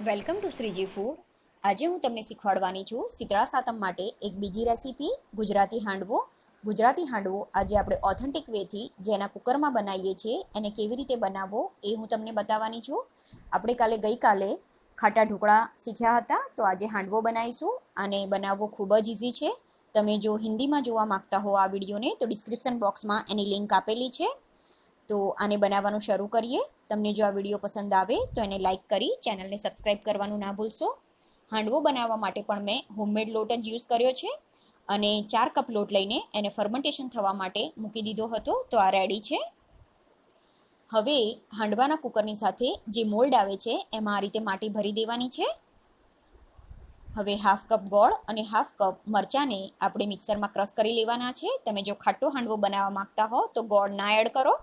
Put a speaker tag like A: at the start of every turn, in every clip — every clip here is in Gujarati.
A: Welcome to Shriji food. આજે હું તમને શીખવાડવાની છું શીતળા સાતમ માટે એક બીજી રેસીપી, ગુજરાતી હાંડવો. ગુજરાતી હાંડવો આજે આપણે ઓથેન્ટિક વેથી જેના કુકરમાં બનાવીએ છીએ એને કેવી રીતે બનાવવો એ હું તમને બતાવવાની છું. આપણે ગઈકાલે ખાટા ઢોકળા શીખ્યા હતા, તો આજે હાંડવો બનાવીશું. આને બનાવવો ખૂબ જ ઇઝી છે. તમે જો હિન્દીમાં જોવા માગતા હો આ વિડીયોને તો ડિસ્ક્રિપ્શન બોક્સમાં એની લિંક આપેલી છે. તો આને બનાવવાનું શરૂ કરીએ. તમને જો આ વિડીયો પસંદ આવે તો એને લાઇક કરી ચેનલને સબસ્ક્રાઈબ કરવાનું ના ભૂલશો. હાંડવો બનાવવા માટે પણ મેં હોમમેડ લોટ જ યુઝ કર્યો છે અને 4 કપ લોટ લઈને એને ફર્મેન્ટેશન થવા માટે મૂકી દીધો હતો. તો આ રેડી છે. હવે હાંડવાના કુકરની સાથે જે મોલ્ડ આવે છે એમાં આ રીતે માટી ભરી દેવાની છે. હવે હાફ કપ ગોળ અને હાફ કપ મરચાંને આપણે મિક્સરમાં ક્રશ કરી લેવાના છે. તમે જો ખાટો હાંડવો બનાવવા માંગતા હો તો ગોળ ના એડ કરો.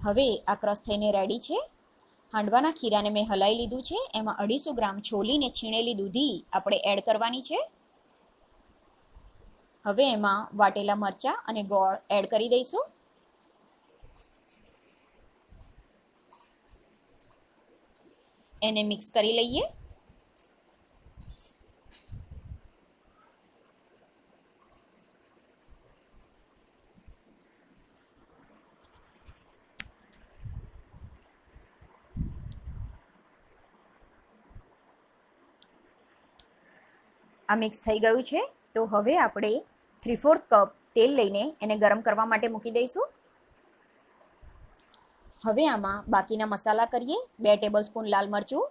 A: હવે આ ક્રશ થઈને રેડી છે. હાંડવાના ખીરાને મેં હલાવી લીધું છે. એમાં 250 ગ્રામ છોલીને છીણેલી દૂધી આપણે એડ કરવાની છે. હવે એમાં વાટેલા મરચાં અને ગોળ એડ કરી દઈશું. એને મિક્સ કરી લઈએ. આ મિક્સ થઈ ગયું છે. તો હવે આપણે 3/4 કપ તેલ લઈને એને ગરમ કરવા માટે મૂકી દઈશું. હવે આમાં બાકીના મસાલા કરીએ. 2 ટેબલસ્પૂન લાલ મરચું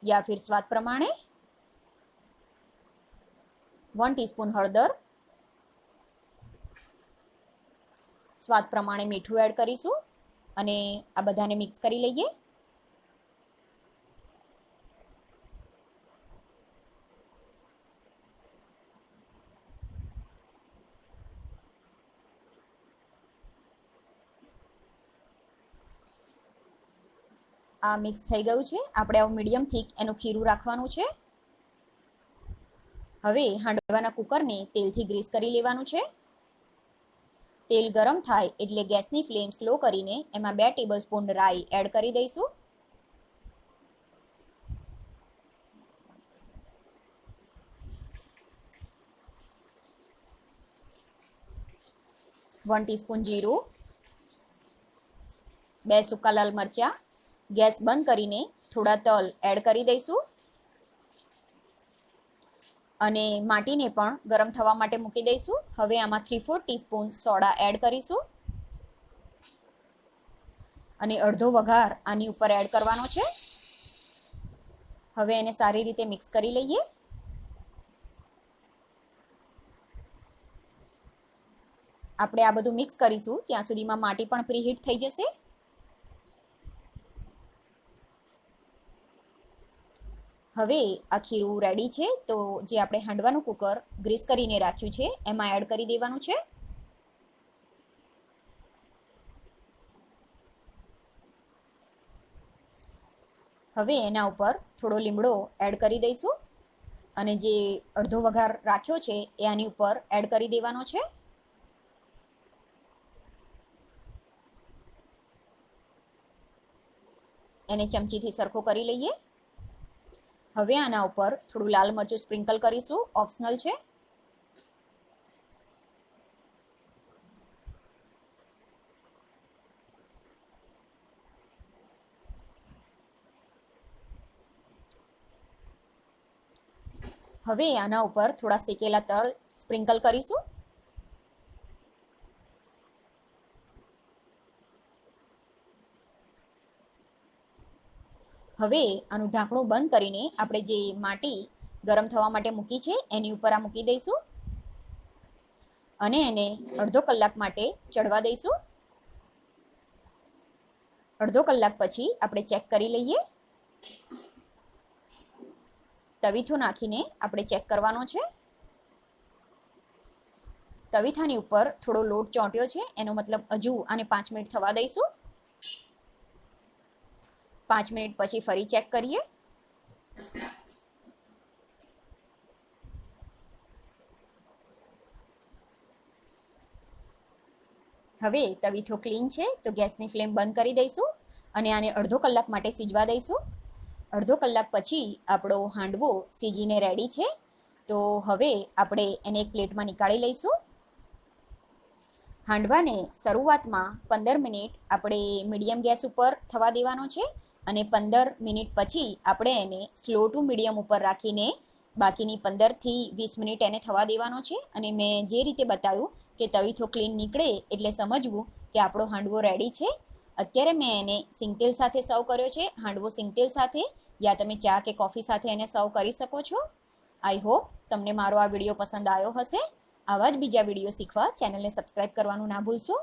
A: યા ફિર સ્વાદ પ્રમાણે, 1 ટીસ્પૂન હળદર, સ્વાદ પ્રમાણે મીઠું એડ કરીશું અને આ બધાને મિક્સ કરી લઈએ. આ મિક્સ થઈ ગયું છે. આપણે આવું મીડિયમ થીક એનું ખીરું રાખવાનું છે. હવે હાંડવાના કુકરને તેલથી ગ્રીસ કરી લેવાનું છે. તેલ ગરમ થાય એટલે ગેસની ફ્લેમ સ્લો કરીને એમાં 2 ટેબલસ્પૂન રાઈ એડ કરી દઈશું. વન ટીસ્પૂન જીરું, 2 સૂકા લાલ મરચાં. ગેસ બંધ કરીને થોડા તલ એડ કરી દઈશું અને માટીને પણ ગરમ થવા માટે મૂકી દઈશું. હવે આમાં 3/4 ટીસ્પૂન સોડા એડ કરીશું અને અડધો વઘાર આની ઉપર એડ કરવાનો છે. હવે એને સારી રીતે મિક્સ કરી લઈએ. આપણે આ બધું મિક્સ કરીશું ત્યાં સુધીમાં માટી પણ પ્રીહીટ થઈ જશે. હવે આ ખીરું રેડી છે. તો જે આપણે હાંડવાનું કુકર ગ્રીસ કરીને રાખ્યું છે એમાં એડ કરી દેવાનું છે. હવે એના ઉપર થોડો લીમડો એડ કરી દઈશું અને જે અડધો વઘાર રાખ્યો છે એ આની ઉપર એડ કરી દેવાનો છે. એને ચમચીથી સરખો કરી લઈએ. હવે આના ઉપર થોડું લાલ મરચું સ્પ્રિંકલ કરીશું, ઓપ્શનલ છે. હવે આના ઉપર થોડા શેકેલા તલ સ્પ્રિંકલ કરીશું. હવે આનું ઢાંકણું બંધ કરીને આપણે જે માટી ગરમ થવા માટે મૂકી છે એની ઉપર આ મૂકી દઈશું અને એને અડધો કલાક માટે ચડવા દઈશું. અડધો કલાક પછી આપણે ચેક કરી લઈએ. તવીથો નાખીને આપણે ચેક કરવાનો છે. તવીથાની ઉપર થોડો લોટ ચોંટ્યો છે, એનો મતલબ હજુ આને 5 મિનિટ થવા દઈશું. 5 મિનિટ પછી ફરી ચેક કરીએ. હવે તવીથો ક્લીન છે તો ગેસની ફ્લેમ બંધ કરી દઈશું અને આને અડધો કલાક માટે સીજવા દઈશું. અડધો કલાક પછી આપણો હાંડવો સીજીને રેડી છે. તો હવે આપણે એને એક પ્લેટમાં નીકાળી લઈશું. હાંડવાને શરૂઆતમાં 15 મિનિટ આપણે મીડિયમ ગેસ ઉપર થવા દેવાનો છે અને 15 મિનિટ પછી આપણે એને સ્લો ટુ મીડિયમ ઉપર રાખીને બાકીની 15થી 20 મિનિટ એને થવા દેવાનો છે. અને મેં જે રીતે બતાવ્યું કે તવીથો ક્લીન નીકળે એટલે સમજવું કે આપણો હાંડવો રેડી છે. અત્યારે મેં એને સિંગતેલ સાથે સર્વ કર્યો છે. હાંડવો સિંગતેલ સાથે યા તમે ચા કે કોફી સાથે એને સર્વ કરી શકો છો. આઈ હોપ તમને મારો આ વિડીયો પસંદ આવ્યો હશે. આવા જ બીજા વિડીયો શીખવા ચેનલને સબસ્ક્રાઈબ કરવાનું ના ભૂલશો.